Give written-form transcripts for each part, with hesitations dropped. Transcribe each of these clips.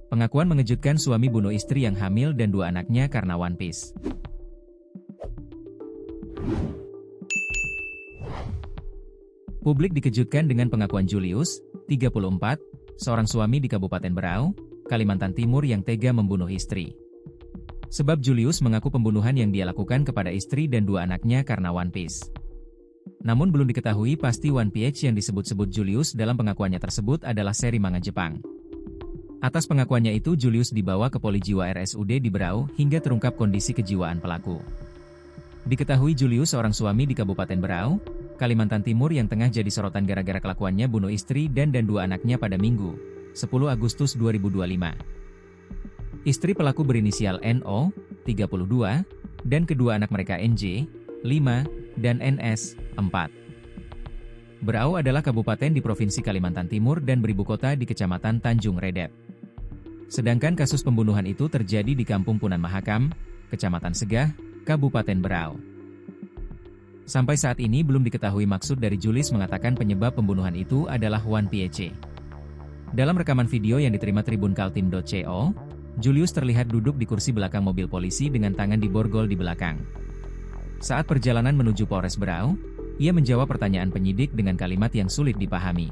Pengakuan mengejutkan suami bunuh istri yang hamil dan 2 anaknya karena One Piece. Publik dikejutkan dengan pengakuan Julius, 34, seorang suami di Kabupaten Berau, Kalimantan Timur yang tega membunuh istri. Sebab Julius mengaku pembunuhan yang dia lakukan kepada istri dan 2 anaknya karena One Piece. Namun belum diketahui pasti One Piece yang disebut-sebut Julius dalam pengakuannya tersebut adalah seri manga Jepang. Atas pengakuannya itu Julius dibawa ke Poli Jiwa RSUD di Berau hingga terungkap kondisi kejiwaan pelaku. Diketahui Julius seorang suami di Kabupaten Berau, Kalimantan Timur yang tengah jadi sorotan gara-gara kelakuannya bunuh istri dan 2 anaknya pada Minggu, 10 Agustus 2025. Istri pelaku berinisial NO, 32, dan kedua anak mereka NJ, 5, dan NS, 4. Berau adalah kabupaten di Provinsi Kalimantan Timur dan beribu kota di Kecamatan Tanjung Redep. Sedangkan kasus pembunuhan itu terjadi di Kampung Punan Mahakam, Kecamatan Segah, Kabupaten Berau. Sampai saat ini belum diketahui maksud dari Julius mengatakan penyebab pembunuhan itu adalah One Piece. Dalam rekaman video yang diterima Tribun Kaltim.co, Julius terlihat duduk di kursi belakang mobil polisi dengan tangan diborgol di belakang. Saat perjalanan menuju Polres Berau, ia menjawab pertanyaan penyidik dengan kalimat yang sulit dipahami.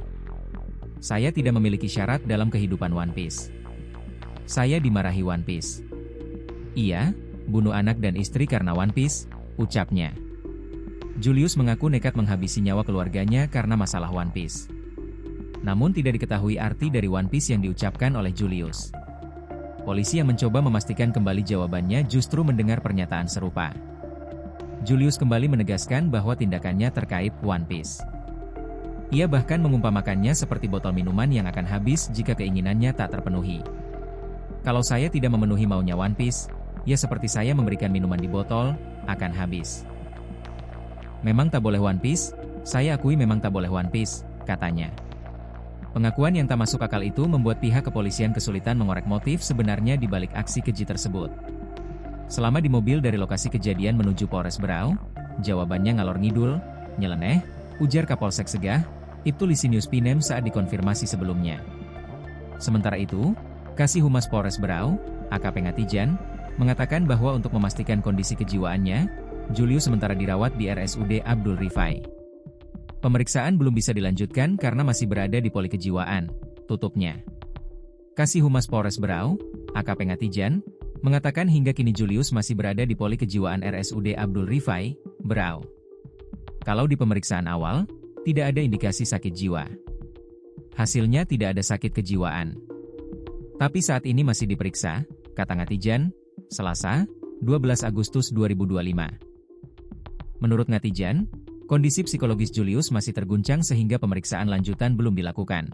"Saya tidak memiliki syarat dalam kehidupan One Piece. Saya dimarahi One Piece." "Iya, bunuh anak dan istri karena One Piece," ucapnya. Julius mengaku nekat menghabisi nyawa keluarganya karena masalah One Piece. Namun tidak diketahui arti dari One Piece yang diucapkan oleh Julius. Polisi yang mencoba memastikan kembali jawabannya justru mendengar pernyataan serupa. Julius kembali menegaskan bahwa tindakannya terkait One Piece. Ia bahkan mengumpamakannya seperti botol minuman yang akan habis jika keinginannya tak terpenuhi. "Kalau saya tidak memenuhi maunya One Piece, ya seperti saya memberikan minuman di botol, akan habis. Memang tak boleh One Piece, saya akui memang tak boleh One Piece," katanya. Pengakuan yang tak masuk akal itu membuat pihak kepolisian kesulitan mengorek motif sebenarnya di balik aksi keji tersebut. Selama di mobil dari lokasi kejadian menuju Polres Berau, jawabannya ngalor ngidul, nyeleneh, ujar Kapolsek Segah, Ibtu Lisinius Pinem saat dikonfirmasi sebelumnya. Sementara itu, Kasih Humas Polres Berau, AKP Ngatijan, mengatakan bahwa untuk memastikan kondisi kejiwaannya, Julius sementara dirawat di RSUD Abdul Rifai. Pemeriksaan belum bisa dilanjutkan karena masih berada di poli kejiwaan, tutupnya. Kasih Humas Polres Berau, AKP Ngatijan, mengatakan hingga kini Julius masih berada di poli kejiwaan RSUD Abdul Rifai, Berau. Kalau di pemeriksaan awal, tidak ada indikasi sakit jiwa. Hasilnya tidak ada sakit kejiwaan. Tapi saat ini masih diperiksa, kata Ngatijan, Selasa, 12 Agustus 2025. Menurut Ngatijan, kondisi psikologis Julius masih terguncang sehingga pemeriksaan lanjutan belum dilakukan.